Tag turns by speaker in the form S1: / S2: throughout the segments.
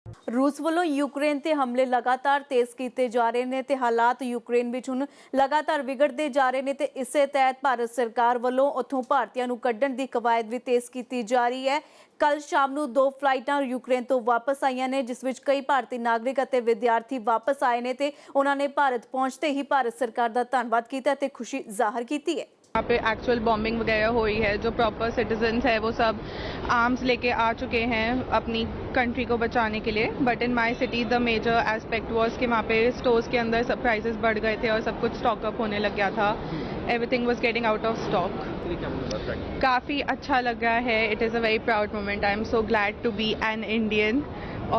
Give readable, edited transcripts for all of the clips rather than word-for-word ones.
S1: रूस ਵੱਲੋਂ ਯੂਕਰੇਨ ਤੇ ਹਮਲੇ ਲਗਾਤਾਰ ਤੇਜ਼ ਕੀਤੇ ਜਾ ਰਹੇ ਨੇ ਤੇ ਹਾਲਾਤ ਯੂਕਰੇਨ ਵਿੱਚ ਹੁਣ ਲਗਾਤਾਰ ਵਿਗੜਦੇ ਜਾ ਰਹੇ ਨੇ ਤੇ ਇਸੇ ਤਹਿਤ ਭਾਰਤ ਸਰਕਾਰ ਵੱਲੋਂ ਉੱਥੋਂ ਭਾਰਤੀਆਂ ਨੂੰ ਕੱਢਣ ਦੀ ਕਵਾਇਦ ਵੀ ਤੇਜ਼ ਕੀਤੀ ਜਾ ਰਹੀ ਹੈ। ਕੱਲ ਸ਼ਾਮ ਨੂੰ 2 ਫਲਾਈਟਾਂ ਯੂਕਰੇਨ ਤੋਂ ਵਾਪਸ ਆਈਆਂ ਨੇ ਜਿਸ ਵਿੱਚ ਕਈ ਭਾਰਤੀ ਨਾਗਰਿਕ ਅਤੇ ਵਿਦਿਆਰਥੀ ਵਾਪਸ ਆਏ ਨੇ ਤੇ ਉਹਨਾਂ ਨੇ ਭਾਰਤ ਪਹੁੰਚਦੇ ਹੀ ਭਾਰਤ ਸਰਕਾਰ ਦਾ ਧੰਨਵਾਦ ਕੀਤਾ ਤੇ ਖੁਸ਼ੀ ਜ਼ਾਹਰ ਕੀਤੀ है।
S2: यहाँ पे एक्चुअल बॉम्बिंग वगैरह हुई है, जो प्रॉपर सिटीजन्स है वो सब आर्म्स लेके आ चुके हैं अपनी कंट्री को बचाने के लिए। But in my city the major aspect was कि वहाँ पे स्टोर्स के अंदर सब प्राइसेस बढ़ गए थे और सब कुछ स्टॉक अप होने लग गया था। Everything was getting out of stock. काफ़ी अच्छा लग रहा है। It is a very proud moment. I am so glad to be an Indian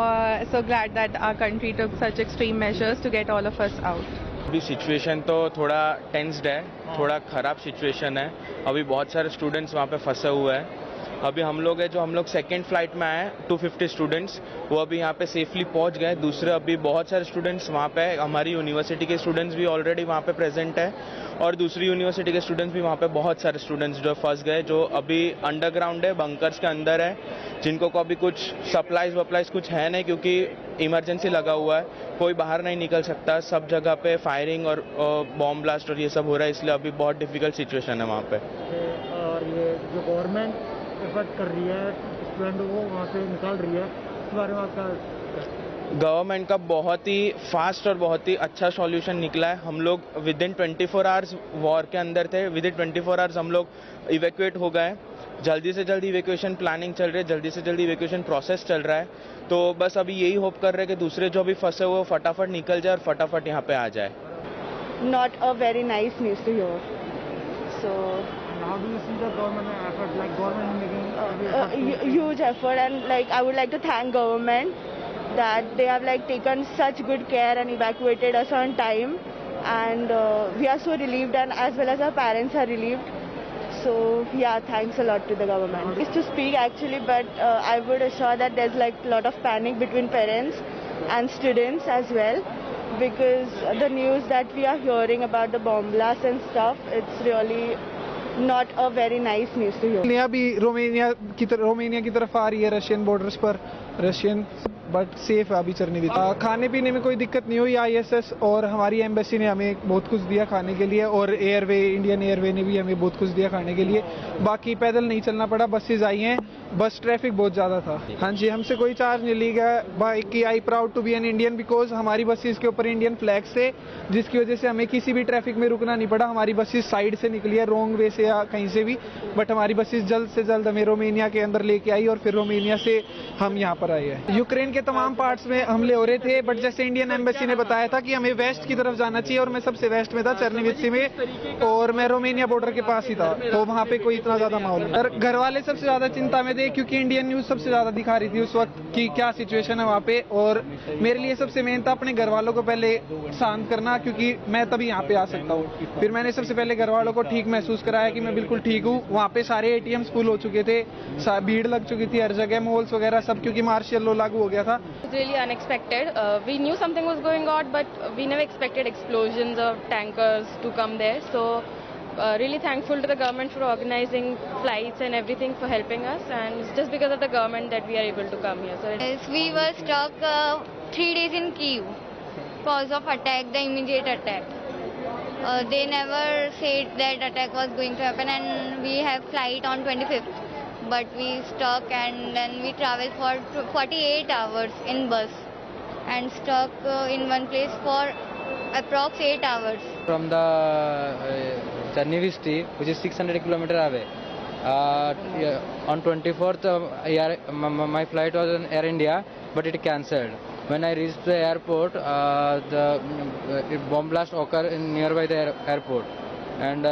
S2: और so glad that our country took such extreme measures to get all of us out.
S3: अभी situation तो थोड़ा tensed है, थोड़ा ख़राब situation है। अभी बहुत सारे स्टूडेंट्स वहाँ पे फंसे हुए हैं। अभी हम लोग सेकंड फ्लाइट में आए 250 स्टूडेंट्स, वो अभी यहाँ पे सेफली पहुँच गए। दूसरे अभी बहुत सारे स्टूडेंट्स वहाँ पे हमारी यूनिवर्सिटी के स्टूडेंट्स भी ऑलरेडी वहाँ पे प्रेजेंट है और दूसरी यूनिवर्सिटी के स्टूडेंट्स भी वहाँ पे बहुत सारे स्टूडेंट्स जो फंस गए, जो अभी अंडरग्राउंड है, बंकर्स के अंदर है, जिनको को अभी कुछ सप्लाइज कुछ है नहीं क्योंकि इमरजेंसी लगा हुआ है, कोई बाहर नहीं निकल सकता। सब जगह पे फायरिंग और बॉम्ब ब्लास्ट और ये सब हो रहा है, इसलिए अभी बहुत डिफिकल्ट सिचुएशन है वहाँ पे।
S4: और ये जो गवर्नमेंट एफर्ट कर रही है स्टूडेंट को वहाँ से निकाल रही है, इस बारे में आपका?
S3: गवर्नमेंट का बहुत ही फास्ट और बहुत ही अच्छा सॉल्यूशन निकला है। हम लोग विद इन 24 आवर्स वॉर के अंदर थे, विद इन 24 आवर्स हम लोग इवैक्यूएट हो गए। जल्दी से जल्दी इवैक्यूएशन प्लानिंग चल रही है, जल्दी से जल्दी इवैक्यूएशन प्रोसेस चल रहा है। तो बस अभी यही होप कर रहे हैं कि दूसरे जो भी फंसे हुए फटाफट निकल जाए और फटाफट यहाँ पे आ जाए।
S5: Not a very nice news to hear. So
S4: How do you see the government effort, like government making
S5: huge effort, and like I would like to thank government that they have like taken such good care and evacuated us on time, and we are so relieved, and as well as our parents are relieved. So yeah, thanks a lot to the government. It's to speak actually, but I would assure that there's like a lot of panic between parents and students as well, because the news that we are hearing about the bomb blast and stuff, it's really not a very nice news to hear.
S6: अभी Romania की तरफ आ रही है, Russian borders पर Russian, but safe है अभी चलने भी। खाने पीने में कोई दिक्कत नहीं हुई। आईएसएस और हमारी एम्बेसी ने हमें बहुत कुछ दिया खाने के लिए, और एयरवे, इंडियन एयरवे ने भी हमें बहुत कुछ दिया खाने के लिए। बाकी पैदल नहीं चलना पड़ा, बसेज आई हैं, बस ट्रैफिक बहुत ज़्यादा था। हाँ जी, हमसे कोई चार्ज नहीं लिया गया। बाकी I proud to be an Indian because हमारी बसेज के ऊपर इंडियन फ्लैग्स थे, जिसकी वजह से हमें किसी भी ट्रैफिक में रुकना नहीं पड़ा। हमारी बसेज साइड से निकली है, रॉन्ग वे से या कहीं से भी, बट हमारी बसेज जल्द से जल्द हमें रोमानिया के अंदर लेके आई और फिर रोमानिया से हम यहाँ पर आए हैं। यूक्रेन के तमाम पार्ट्स में हमले हो रहे थे, बट जैसे इंडियन एम्बेसी ने बताया था कि हमें वेस्ट की तरफ जाना चाहिए, और मैं सबसे वेस्ट में था, चर्निवित्सी में, और मैं रोमानिया बॉर्डर के पास ही था, तो वहाँ पे कोई इतना ज्यादा माहौल नहीं। घर वाले सबसे ज्यादा चिंता में थे क्योंकि इंडियन न्यूज सबसे ज्यादा दिखा रही थी उस वक्त कि क्या सिचुएशन है वहाँ पे, और मेरे लिए सबसे मेन था अपने घर वालों को पहले शांत करना, क्योंकि मैं तभी यहाँ पे आ सकता हूँ। फिर मैंने सबसे पहले घर वालों को ठीक महसूस कराया कि मैं बिल्कुल ठीक हूँ। वहाँ पे सारे एटीएम फुल हो चुके थे, भीड़ लग चुकी थी हर जगह, मॉल्स वगैरह सब, क्योंकि मार्शल लॉ लागू हो गया था।
S2: Really unexpected. We knew something was going on, but we never expected explosions of tankers to come there. So really thankful to the government for organizing flights and everything, for helping us, and it's just because of the government that we are able to come here. So
S7: Yes, we were stuck 3 days in Kyiv cause of attack, the immediate attack. They never said that attack was going to happen, and we have flight on 25th. But we stuck, and then we traveled for 48 hours in bus and stuck in one place for approx 8 hours.
S8: From the Chernivtsi, which is 600 kilometers away. On 24th, my flight was on Air India, but it cancelled. When I reached the airport, the bomb blast occurred nearby the airport, and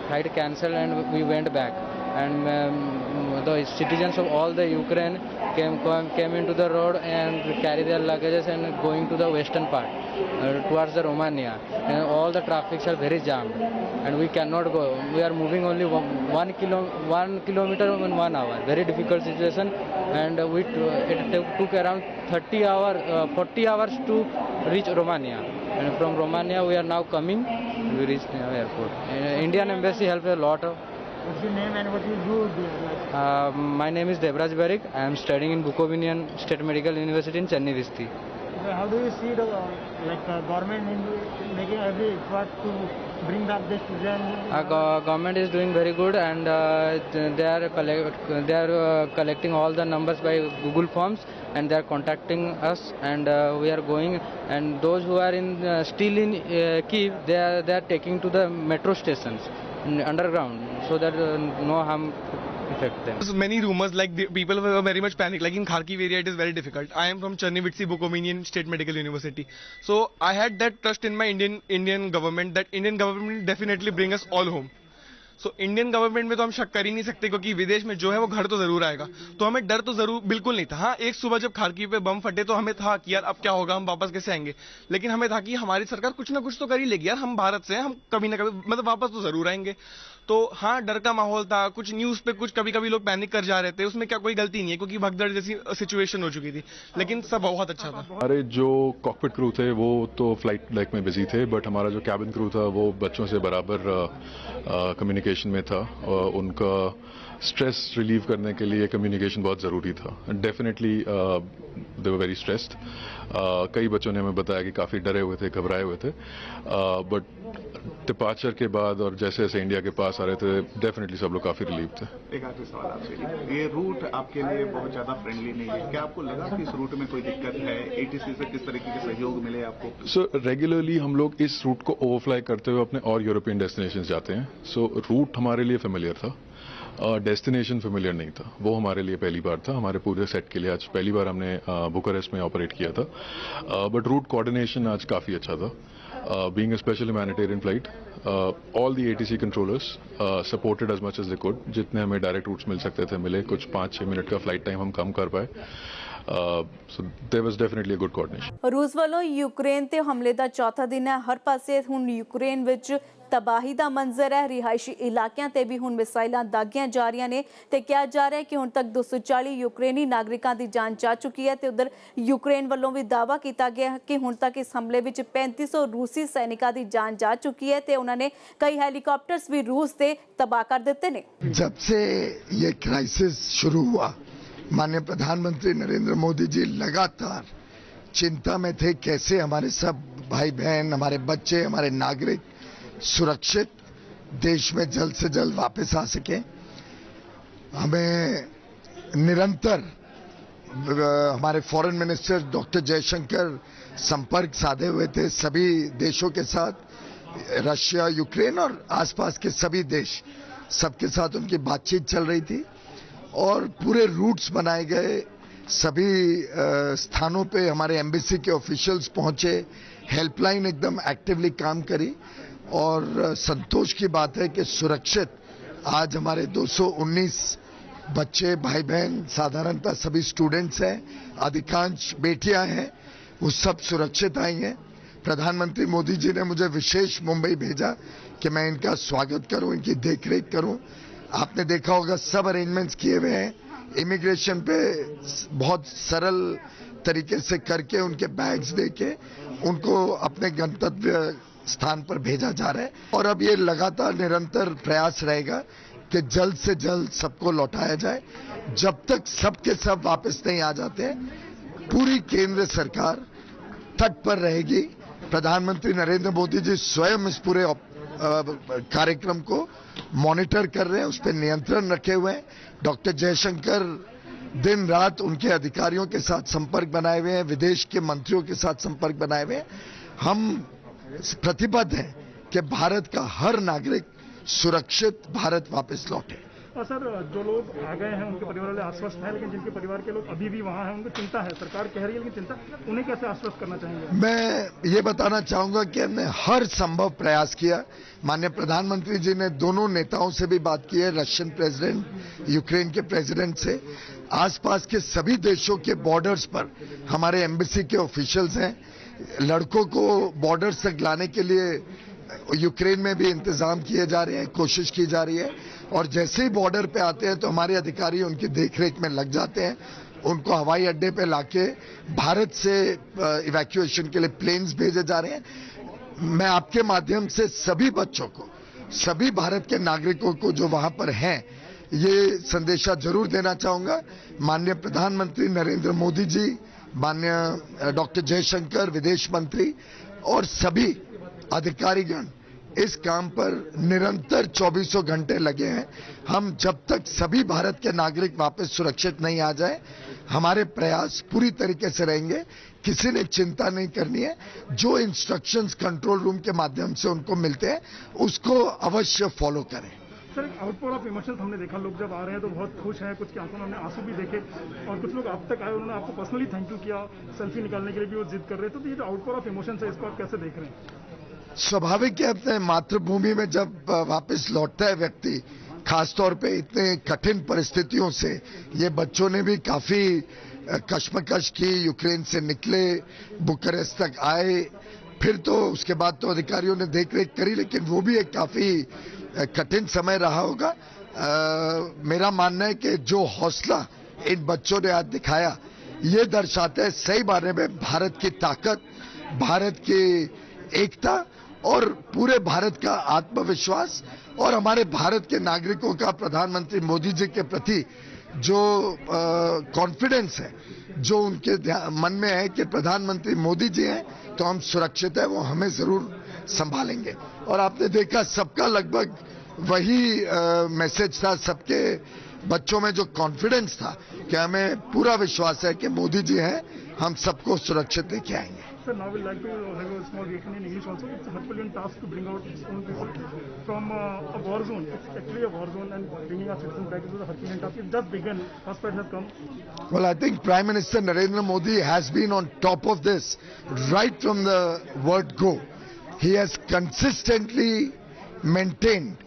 S8: flight cancelled, and we went back. And the citizens of all the Ukraine came into the road and carry their luggages and going to the western part towards the Romania, and all the traffics are very jammed, and we cannot go. We are moving only 1 kilometer in 1 hour. Very difficult situation, and it took around 40 hours to reach Romania, and from Romania we are now coming. We reached the airport. Indian embassy helped a lot.
S4: What's your name and what you do there? Like,
S8: My name is Devraj Barik. I am studying in Bukovinian State Medical University in Chennai Visti.
S4: how do you see the government in making every effort to bring back the students?
S8: Government is doing very good, and they are collecting all the numbers by Google Forms, and they are contacting us, and we are going. And those who are still in Kiev, they are taking to the metro stations underground, so that no harm affect them.
S9: There's many rumors, like the people were very much panicked. Like in Kharkiv area, it is very difficult. I am from Chernivtsi Bukovinian State Medical University, so I had that trust in my Indian government that Indian government definitely bring us all home. So Indian government में तो हम शक कर ही नहीं सकते, क्योंकि विदेश में जो है वो घर तो जरूर आएगा, तो हमें डर तो जरूर बिल्कुल नहीं था. हाँ, एक सुबह जब खारकीव पे बम फटे तो हमें था कि यार अब क्या होगा, हम वापस कैसे आएंगे, लेकिन हमें था कि हमारी सरकार कुछ ना कुछ तो कर ही लेगी यार, हम भारत से हैं, हम कभी ना कभी मतलब वापस तो जरूर आएंगे. तो हाँ, डर का माहौल था. कुछ न्यूज पे कुछ कभी कभी लोग पैनिक कर जा रहे थे, उसमें क्या कोई गलती नहीं है, क्योंकि भगदड़ जैसी सिचुएशन हो चुकी थी, लेकिन सब बहुत अच्छा था.
S10: हमारे जो कॉकपिट क्रू थे वो तो फ्लाइट लाइक में बिजी थे, बट हमारा जो कैबिन क्रू था वो बच्चों से बराबर कम्युनिकेशन में था. उनका स्ट्रेस रिलीव करने के लिए कम्युनिकेशन बहुत ज़रूरी था. Definitely they were very stressed. कई बच्चों ने हमें बताया कि काफ़ी डरे हुए थे, घबराए हुए थे, बट डिपार्चर के बाद और जैसे जैसे इंडिया के पास आ रहे थे, डेफिनेटली सब लोग काफ़ी रिलीव थे.
S11: एक आखिरी सवाल आपसे, ये रूट आपके लिए बहुत ज़्यादा फ्रेंडली नहीं है, क्या आपको लगा कि इस रूट में कोई दिक्कत है? एटीसी से किस तरीके के सहयोग मिले आपको?
S10: सो रेगुलरली हम लोग इस रूट को ओवरफ्लाई करते हुए अपने और यूरोपियन डेस्टिनेशन जाते हैं. सो रूट हमारे लिए फेमिलियर था, डेस्टिनेशन फेमिलियर नहीं था. वो हमारे लिए पहली बार था. हमारे पूरे सेट के लिए आज पहली बार हमने बुकारेस्ट में ऑपरेट किया था, बट रूट कोऑर्डिनेशन आज काफ़ी अच्छा था. Being a special humanitarian flight, all the ATC controllers supported as much as they could. जितने हमें डायरेक्ट रूट्स मिल सकते थे मिले. कुछ 5-6 मिनट का फ्लाइट टाइम हम कम कर पाए. So there was definitely a good coordination.
S1: ਰੂਸ ਵੱਲੋਂ ਯੂਕਰੇਨ ਤੇ ਹਮਲੇ ਦਾ ਚੌਥਾ ਦਿਨ ਹੈ. ਹਰ ਪਾਸੇ ਹੁਣ ਯੂਕਰੇਨ ਵਿੱਚ ਤਬਾਹੀ ਦਾ ਮੰਜ਼ਰ ਹੈ. ਰਿਹਾਇਸ਼ੀ ਇਲਾਕਿਆਂ ਤੇ ਵੀ ਹੁਣ ਮਿਸਾਈਲਾਂ ਦਾਗੀਆਂ ਜਾ ਰਹੀਆਂ ਨੇ ਤੇ ਕਿਹਾ ਜਾ ਰਿਹਾ ਹੈ ਕਿ ਹੁਣ ਤੱਕ 240 ਯੂਕਰੇਨੀ ਨਾਗਰਿਕਾਂ ਦੀ ਜਾਨ ਜਾ ਚੁੱਕੀ ਹੈ ਤੇ ਉਧਰ ਯੂਕਰੇਨ ਵੱਲੋਂ ਵੀ ਦਾਅਵਾ ਕੀਤਾ ਗਿਆ ਹੈ ਕਿ ਹੁਣ ਤੱਕ ਇਸ ਹਮਲੇ ਵਿੱਚ 3500 ਰੂਸੀ ਸੈਨਿਕਾਂ ਦੀ ਜਾਨ ਜਾ ਚੁੱਕੀ ਹੈ ਤੇ ਉਹਨਾਂ ਨੇ ਕਈ ਹੈਲੀਕਾਪਟਰਸ ਵੀ ਰੂਸ ਦੇ ਤਬਾਹ ਕਰ ਦਿੱਤੇ ਨੇ.
S12: जब से ये क्राइसिस शुरू हुआ, माननीय प्रधानमंत्री नरेंद्र मोदी जी लगातार चिंता में थे कैसे हमारे सब भाई बहन, हमारे बच्चे, हमारे नागरिक सुरक्षित देश में जल्द से जल्द वापस आ सके. हमें निरंतर हमारे फॉरेन मिनिस्टर डॉक्टर जयशंकर संपर्क साधे हुए थे सभी देशों के साथ, रशिया, यूक्रेन और आसपास के सभी देश, सबके साथ उनकी बातचीत चल रही थी और पूरे रूट्स बनाए गए. सभी स्थानों पे हमारे एम्बेसी के ऑफिशियल्स पहुंचे, हेल्पलाइन एकदम एक्टिवली काम करी और संतोष की बात है कि सुरक्षित आज हमारे 219 बच्चे, भाई बहन, साधारणतः सभी स्टूडेंट्स हैं, अधिकांश बेटियां हैं, वो सब सुरक्षित आई हैं. प्रधानमंत्री मोदी जी ने मुझे विशेष मुंबई भेजा कि मैं इनका स्वागत करूं, इनकी देखरेख करूं. आपने देखा होगा सब अरेंजमेंट्स किए हुए हैं. इमिग्रेशन पे बहुत सरल तरीके से करके उनके बैग्स देके उनको अपने गंतव्य स्थान पर भेजा जा रहा है. और अब ये लगातार निरंतर प्रयास रहेगा कि जल्द से जल्द सबको लौटाया जाए. जब तक सबके सब वापस नहीं आ जाते, पूरी केंद्र सरकार तट पर रहेगी. प्रधानमंत्री नरेंद्र मोदी जी स्वयं इस पूरे कार्यक्रम को मॉनिटर कर रहे हैं, उस पर नियंत्रण रखे हुए हैं. डॉक्टर जयशंकर दिन रात उनके अधिकारियों के साथ संपर्क बनाए हुए हैं, विदेश के मंत्रियों के साथ संपर्क बनाए हुए हैं. हम प्रतिबद्ध हैं कि भारत का हर नागरिक सुरक्षित भारत वापस लौटे.
S4: सर, जो लोग आ गए हैं उनके परिवार वाले आश्वस्त हैं, लेकिन जिनके परिवार के लोग अभी भी वहाँ हैं उनको चिंता है, सरकार कह रही है लेकिन चिंता, उन्हें कैसे आश्वस्त करना चाहेंगे?
S12: मैं ये बताना चाहूंगा कि हमने हर संभव प्रयास किया. माननीय प्रधानमंत्री जी ने दोनों नेताओं से भी बात की है, रशियन प्रेसिडेंट, यूक्रेन के प्रेसिडेंट से. आसपास के सभी देशों के बॉर्डर्स पर हमारे एम्बेसी के ऑफिशियल्स हैं. लड़कों को बॉर्डर्स तक लाने के लिए यूक्रेन में भी इंतजाम किए जा रहे हैं, कोशिश की जा रही है. और जैसे ही बॉर्डर पे आते हैं तो हमारे अधिकारी उनकी देखरेख में लग जाते हैं. उनको हवाई अड्डे पे लाके भारत से इवैक्यूएशन के लिए प्लेन्स भेजे जा रहे हैं. मैं आपके माध्यम से सभी बच्चों को सभी भारत के नागरिकों को जो वहां पर हैं, ये संदेशा जरूर देना चाहूंगा। माननीय प्रधानमंत्री नरेंद्र मोदी जी, माननीय डॉक्टर जयशंकर विदेश मंत्री और सभी अधिकारीगण इस काम पर निरंतर 24 घंटे लगे हैं। हम जब तक सभी भारत के नागरिक वापस सुरक्षित नहीं आ जाए, हमारे प्रयास पूरी तरीके से रहेंगे। किसी ने चिंता नहीं करनी है। जो इंस्ट्रक्शंस कंट्रोल रूम के माध्यम से उनको मिलते हैं, उसको अवश्य फॉलो करें।
S4: सर, एक आउटपोर ऑफ इमोशंस हमने देखा, लोग जब आ रहे हैं तो बहुत खुश हैं, कुछ की आंखों में हमने आंसू भी देखे, और कुछ लोग आप तक आए, उन्होंने आपको पर्सनली थैंक यू किया, सेल्फी निकालने के लिए भी वो जिद कर रहे थे। तो ये जो आउटपोर ऑफ इमोशंस है, इसको आप कैसे देख रहे हैं?
S12: स्वाभाविक है, अपने मातृभूमि में जब वापस लौटता है व्यक्ति, खासतौर पे इतने कठिन परिस्थितियों से, ये बच्चों ने भी काफी कश्मकश की, यूक्रेन से निकले, बुखारेस्ट तक आए, फिर तो उसके बाद तो अधिकारियों ने देखरेख करी, लेकिन वो भी एक काफी कठिन समय रहा होगा। मेरा मानना है कि जो हौसला इन बच्चों ने आज दिखाया, ये दर्शाता है सही मायने में भारत की ताकत, भारत की एकता और पूरे भारत का आत्मविश्वास, और हमारे भारत के नागरिकों का प्रधानमंत्री मोदी जी के प्रति जो कॉन्फिडेंस है, जो उनके मन में है कि प्रधानमंत्री मोदी जी हैं तो हम सुरक्षित है, वो हमें जरूर संभालेंगे। और आपने देखा सबका लगभग वही मैसेज था, सबके बच्चों में जो कॉन्फिडेंस था कि हमें पूरा विश्वास है कि मोदी जी हैं, हम सबको सुरक्षित लेके आएंगे।
S4: Sir, now we'd like to have a small briefing in English also. It's a Herculean task to bring out its own people from a war zone. It's actually a war zone, and bringing our citizens back is a Herculean task. It just begun. First fight has come.
S12: Well, I think Prime Minister Narendra Modi has been on top of this right from the word go. He has consistently maintained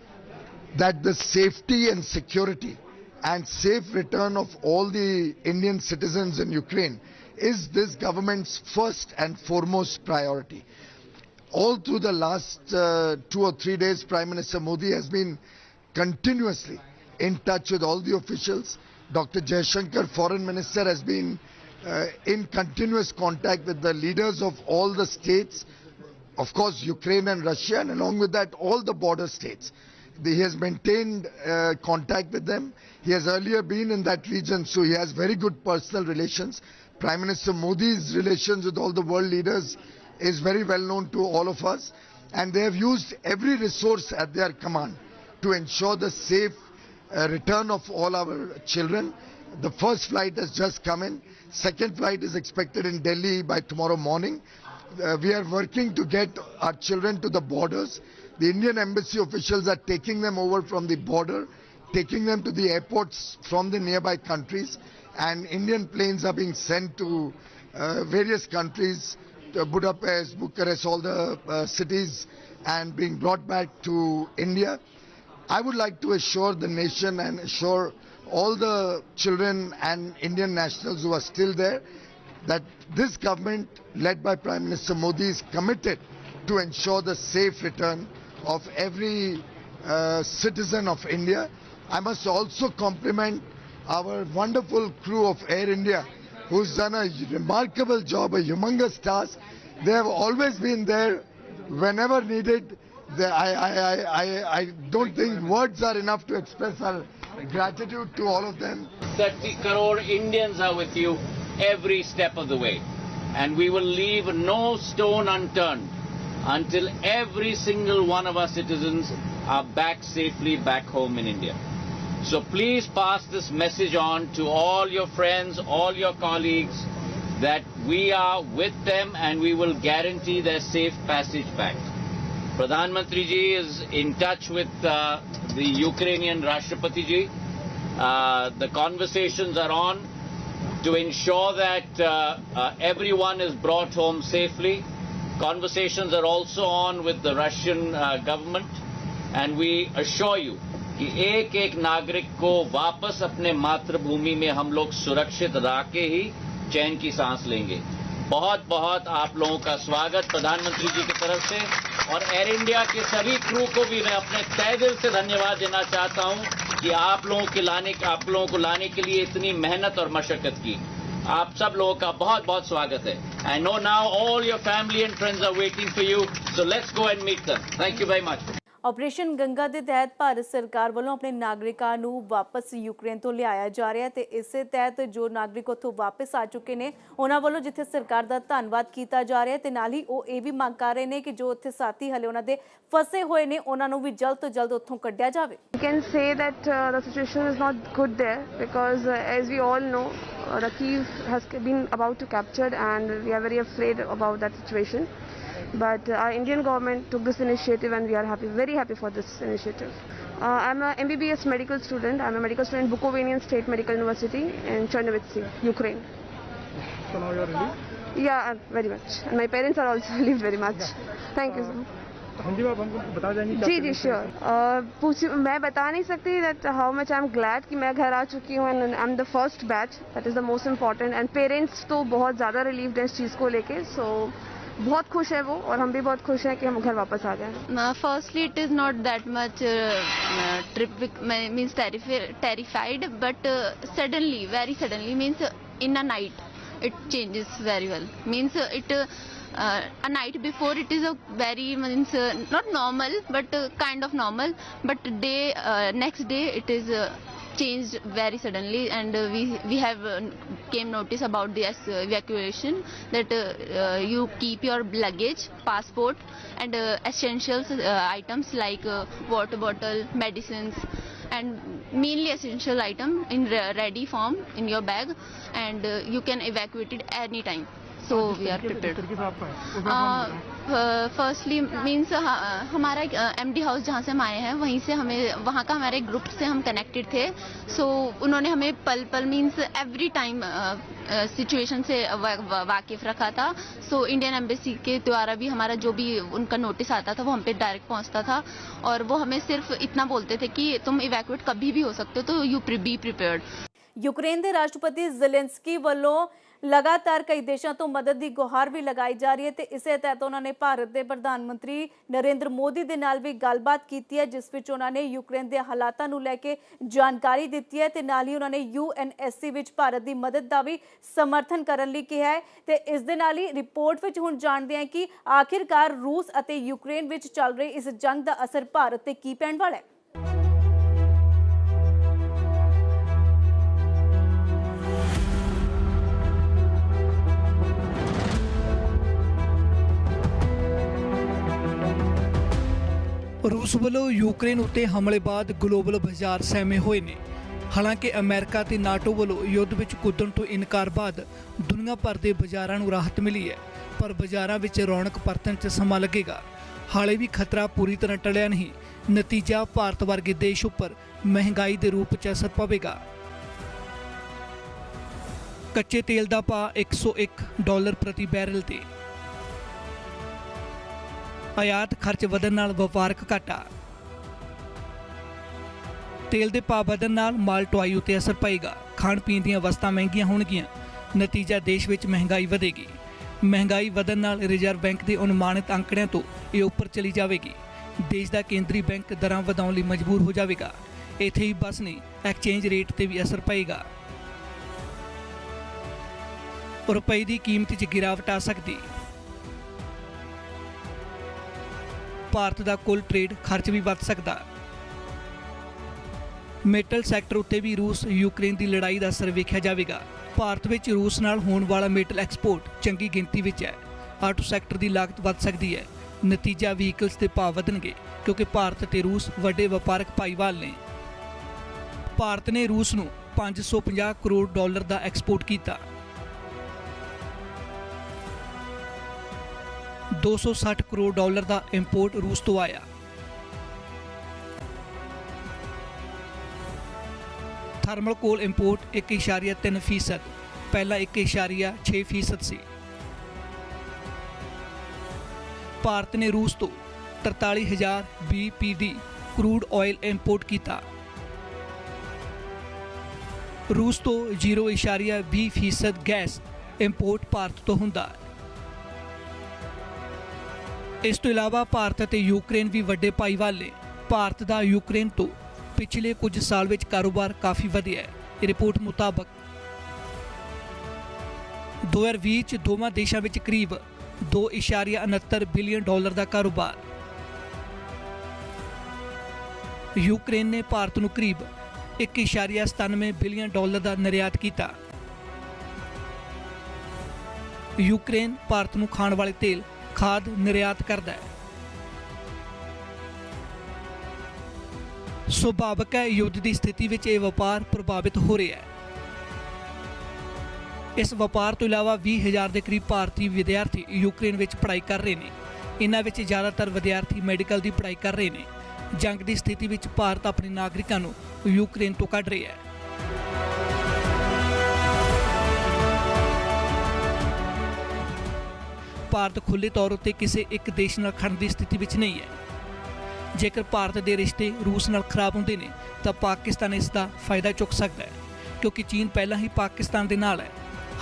S12: that the safety and security and safe return of all the Indian citizens in Ukraine is this government's first and foremost priority. All through the last 2 or 3 days, Prime Minister Modi has been continuously in touch with all the officials. Dr. Jayashankar, Foreign Minister, has been in continuous contact with the leaders of all the states, of course Ukraine and Russia, and along with that all the border states. He has maintained contact with them. He has earlier been in that region, so he has very good personal relations. Prime Minister Modi's relations with all the world leaders is very well known to all of us, and they have used every resource at their command to ensure the safe return of all our children. The first flight has just come in. Second flight is expected in Delhi by tomorrow morning. We are working to get our children to the borders. The Indian embassy officials are taking them over from the border, taking them to the airports from the nearby countries, and Indian planes are being sent to various countries, Budapest, Bucharest, all the cities, and being brought back to India. I would like to assure the nation and assure all the children and Indian nationals who are still there that this government, led by Prime Minister Modi, is committed to ensure the safe return of every citizen of India. I must also compliment our wonderful crew of Air India, who's done a remarkable job, a humongous task. They have always been there whenever needed. I don't think words are enough to express our gratitude to all of them.
S13: 30 crore Indians are with you every step of the way, and we will leave no stone unturned until every single one of our citizens are back safely back home in India. So please pass this message on to all your friends, all your colleagues, that we are with them and we will guarantee their safe passage back. Pradhan Mantri ji is in touch with the Ukrainian Rashtrapati ji. The conversations are on to ensure that everyone is brought home safely. Conversations are also on with the Russian government, and we assure you कि एक एक नागरिक को वापस अपने मातृभूमि में हम लोग सुरक्षित रह के ही चैन की सांस लेंगे। बहुत बहुत आप लोगों का स्वागत प्रधानमंत्री जी की तरफ से, और एयर इंडिया के सभी क्रू को भी मैं अपने तहे दिल से धन्यवाद देना चाहता हूं कि आप लोगों को लाने के लिए इतनी मेहनत और मशक्कत की। आप सब लोगों का बहुत बहुत स्वागत है। I know now all your family and friends are waiting for you, so let's go and meet them. Thank you very much.
S1: Operation Ganga ਦੇ ਤਹਿਤ ਭਾਰਤ ਸਰਕਾਰ ਵੱਲੋਂ ਆਪਣੇ ਨਾਗਰਿਕਾਂ ਨੂੰ ਵਾਪਸ ਯੂਕਰੇਨ ਤੋਂ ਲਿਆਇਆ ਜਾ ਰਿਹਾ ਤੇ ਇਸੇ ਤਹਿਤ ਜੋ ਨਾਗਰਿਕ ਉੱਥੋਂ ਵਾਪਸ ਆ ਚੁੱਕੇ ਨੇ ਉਹਨਾਂ ਵੱਲੋਂ ਜਿੱਥੇ ਸਰਕਾਰ ਦਾ ਧੰਨਵਾਦ ਕੀਤਾ ਜਾ ਰਿਹਾ ਤੇ ਨਾਲ ਹੀ ਉਹ ਇਹ ਵੀ ਮੰਗ ਕਰ ਰਹੇ ਨੇ ਕਿ ਜੋ ਉੱਥੇ ਸਾਥੀ ਹਲੇ ਉਹਨਾਂ ਦੇ ਫਸੇ ਹੋਏ ਨੇ ਉਹਨਾਂ ਨੂੰ ਵੀ ਜਲਦ ਤੋਂ ਜਲਦ ਉੱਥੋਂ ਕੱਢਿਆ ਜਾਵੇ।
S14: We can say that the situation is not good there because as we all know Kyiv has been about to captured and we are very afraid about that situation. But our Indian government took this initiative and we are happy, very happy for this initiative. I'm a MBBS medical student. I'm a medical student at Bukovinian State Medical University in Chernovitsi, Ukraine.
S4: So now you are relieved?
S14: Yeah, very much. And my parents are also relieved very much. Thank you, sir.
S4: Hindi में आप हमको बता जाएंगे?
S14: जी sure. मैं बता नहीं सकती that how much I am glad कि मैं घर आ चुकी हूँ and I am the first batch, that is the most important. And parents तो बहुत ज़्यादा रिलीव्ड हैं इस चीज़ को लेके, सो बहुत खुश है वो और हम भी बहुत खुश हैं कि हम घर वापस आ गए।
S15: Firstly, it is not that much means terrified, but suddenly, very suddenly, means in a night it changes very well. Means it a night before it is a very means not normal but kind of normal, but next day it is changed very suddenly, and we have came notice about the evacuation that you keep your luggage, passport and essentials items like water bottle, medicines and mainly essential item in ready form in your bag, and you can evacuate it anytime. So we are prepared. Firstly means हमारा MD house जहाँ से हम आए हैं वहीं से हमें वहाँ का हमारे ग्रुप से हम कनेक्टेड थे, सो उन्होंने हमें पल पल मीन्स एवरी टाइम सिचुएशन से वाकिफ रखा था। सो इंडियन एम्बेसी के द्वारा भी हमारा जो भी उनका नोटिस आता था वो हम पे डायरेक्ट पहुँचता था और वो हमें सिर्फ इतना बोलते थे कि तुम इवैक्यूएट कभी भी हो सकते हो, तो यू बी प्रिपेयर्ड।
S1: यूक्रेन के राष्ट्रपति ज़ेलेंस्की ਵੱਲੋਂ लगातार कई देशों तो मदद की गुहार भी लगाई जा रही है तो इसे तहत उन्होंने भारत के प्रधानमंत्री नरेंद्र मोदी के नाल भी गलबात की है, जिस विच उन्होंने यूक्रेन के हालातों को लैके जानकारी दी है तो नाल ही उन्होंने UNSC विच भारत की मदद का भी समर्थन करने लई कहा है। तो इस दे नाल ही रिपोर्ट विच हुण जानते हैं कि आखिरकार रूस और यूक्रेन विच चल रही इस जंग का असर भारत ते की पैण वाला है।
S16: रूस ਵੱਲੋਂ यूक्रेन उत्ते हमले बाद ग्लोबल बाजार सहमे होए ने। हालांकि अमेरिका ते नाटो ਵੱਲੋਂ युद्ध विच कुदण तो इनकार बाद दुनिया भर के बाजारां नूं राहत मिली है, पर बाजारां विच रौनक परतण 'च समां लगेगा। हाले भी खतरा पूरी तरह टलिया नहीं। नतीजा भारत वर्गे देश उपर महंगाई के रूप 'च असर पवेगा। कच्चे तेल का भाव $101 प्रति बैरल ते आयात खर्च वधन नाल वपारक घाटा। तेल के भाव वधन नाल माल ढुआई उत्ते असर पएगा। खाण पीण दीआं वस्तां महंगियां होणगीआं। नतीजा देश विच महंगाई वधेगी। महंगाई वधन नाल रिजर्व बैंक के अनुमानित आंकड़िਆਂ तो ये उपर चली जाएगी। देश का केंद्रीय बैंक दरां वधाउण लई मजबूर हो जाएगा। इत्थे ही बस नहीं, एक्सचेंज रेट ते भी असर पएगा। रुपए की कीमत 'च गिरावट आ सकती। भारत का कुल ट्रेड खर्च भी वध सकता। मेटल सैक्टर उत्ते भी रूस यूक्रेन की लड़ाई का असर वेख्या जाएगा। भारत में रूस नाल होने वाला मेटल एक्सपोर्ट चंगी गिनती में है। आटो सैक्टर की लागत वध सकती है। नतीजा व्हीकल्स के भाव वधणगे क्योंकि भारत ते रूस वड्डे वपारक भाईवाल ने। भारत ने रूस नूं $550 करोड़ का एक्सपोर्ट किया। 260 करोड़ का इंपोर्ट रूस तो आया। थर्मल कोल इंपोर्ट 1.3%, पहला 1.6% सी। भारत ने रूस तो 43,000 BPD क्रूड ऑयल इंपोर्ट किया। रूस तो 0.20% गैस इंपोर्ट भारत तो हुंदा। इस तो इलावा भारत और यूक्रेन भी वड्डे भाईवाल ने। भारत का यूक्रेन तो पिछले कुछ साल में कारोबार काफ़ी वधिया है। रिपोर्ट मुताबक 2020 दोवां देशों में करीब $2.69 बिलियन का कारोबार। ਯੂਕਰੇਨ ਨੇ ਭਾਰਤ ਨੂੰ ਕਰੀਬ 1.97 ਬਿਲੀਅਨ ਡਾਲਰ ਦਾ ਨਿਰਯਾਤ ਕੀਤਾ। ਯੂਕਰੇਨ ਭਾਰਤ ਨੂੰ ਖਾਣ ਵਾਲੇ ਤੇਲ, ਖਾਦ ਨਿਰਯਾਤ ਕਰਦਾ ਹੈ। ਸੁਭਾਵਿਕ ਹੈ ਯੁੱਧ ਦੀ ਸਥਿਤੀ ਵਿੱਚ ਇਹ ਵਪਾਰ ਪ੍ਰਭਾਵਿਤ ਹੋ ਰਿਹਾ ਹੈ। ਇਸ ਵਪਾਰ ਤੋਂ ਇਲਾਵਾ 20,000 ਦੇ ਕਰੀਬ ਭਾਰਤੀ ਵਿਦਿਆਰਥੀ ਯੂਕਰੇਨ ਵਿੱਚ ਪੜ੍ਹਾਈ ਕਰ ਰਹੇ ਨੇ। ਇਹਨਾਂ ਵਿੱਚ ਜ਼ਿਆਦਾਤਰ ਵਿਦਿਆਰਥੀ ਮੈਡੀਕਲ ਦੀ ਪੜ੍ਹਾਈ ਕਰ ਰਹੇ ਨੇ। ਜੰਗ ਦੀ ਸਥਿਤੀ ਵਿੱਚ ਭਾਰਤ ਆਪਣੇ ਨਾਗਰਿਕਾਂ ਨੂੰ ਯੂਕਰੇਨ ਤੋਂ ਕੱਢ ਰਿਹਾ ਹੈ। ਭਾਰਤ ਖੁੱਲ੍ਹੇ ਤੌਰ ਉੱਤੇ ਕਿਸੇ ਇੱਕ ਦੇਸ਼ ਨਾਲ ਖੜਨ ਦੀ ਸਥਿਤੀ ਵਿੱਚ ਨਹੀਂ ਹੈ। ਜੇਕਰ ਭਾਰਤ ਦੇ ਰਿਸ਼ਤੇ ਰੂਸ ਨਾਲ ਖਰਾਬ ਹੁੰਦੇ ਨੇ ਤਾਂ ਪਾਕਿਸਤਾਨ ਇਸ ਦਾ ਫਾਇਦਾ ਚੁੱਕ ਸਕਦਾ ਹੈ, ਕਿਉਂਕਿ ਚੀਨ ਪਹਿਲਾਂ ਹੀ ਪਾਕਿਸਤਾਨ ਦੇ ਨਾਲ ਹੈ।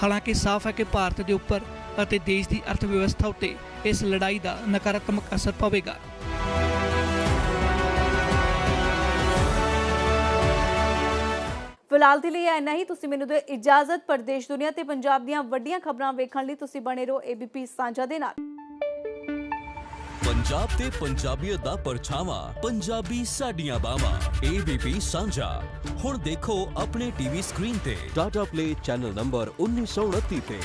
S16: ਹਾਲਾਂਕਿ ਸਾਫ਼ ਹੈ ਕਿ ਭਾਰਤ ਦੇ ਉੱਪਰ ਅਤੇ ਦੇਸ਼ ਦੀ ਅਰਥ ਵਿਵਸਥਾ ਉੱਤੇ ਇਸ ਲੜਾਈ ਦਾ ਨਕਾਰਾਤਮਕ ਅਸਰ ਪਵੇਗਾ।
S1: ਫਿਲਹਾਲ ਦੇ ਲਈ ਇੰਨਾ ਹੀ। ਤੁਸੀਂ ਮੈਨੂੰ ਦਿਓ ਇਜਾਜ਼ਤ। ਪ੍ਰਦੇਸ਼ ਦੁਨੀਆ ਤੇ ਪੰਜਾਬ ਦੀਆਂ ਵੱਡੀਆਂ ਖਬਰਾਂ ਵੇਖਣ ਲਈ ਤੁਸੀਂ ਬਣੇ ਰਹੋ ABP ਸਾਂਝਾ ਦੇ ਨਾਲ।
S17: पंजाब ते पंजाबियत दा परछावां, पंजाबी साडियां बावां। ABP साझा हुण देखो अपने टीवी स्क्रीन ते टाटा प्ले चैनल नंबर 1929 ते।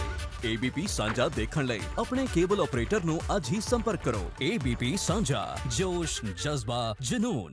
S17: ABP साझा देखण लई अपने केबल ऑपरेटर नूं अज ही संपर्क करो। ABP साझा, जोश, जज्बा, जुनून।